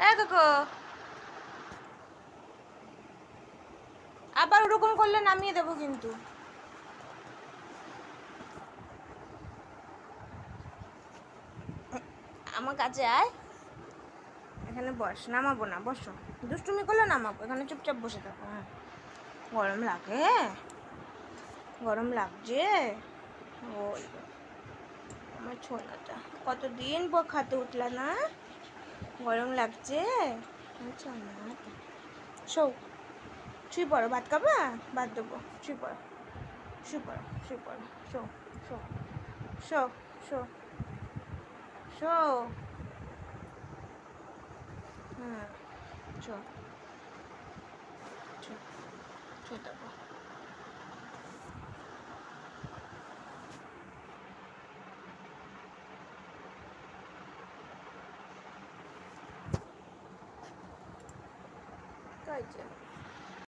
কাকু আবার ওরকম করলে নামিয়ে দেবো কিন্তু। আমার কাছে আয়, এখানে বস, নামাবো না, বসো। দুষ্টুমি করলে নামাবো, এখানে চুপচাপ বসে থাকো। হ্যাঁ, গরম লাগে, গরম লাগছে। ওই আমার ছোনাটা কতদিন পর খাতে উঠলা না, গরম লাগছে। আচ্ছা না, শো শুয়ে পড়ো, ভাত খাবা, ভাত দেবো, শুয়ে পড়ো, শুয়ে পড়ো, শুয়ে পড়ো, শো শো শো শো শো। হুম, শো শো শো দেবো। কইছে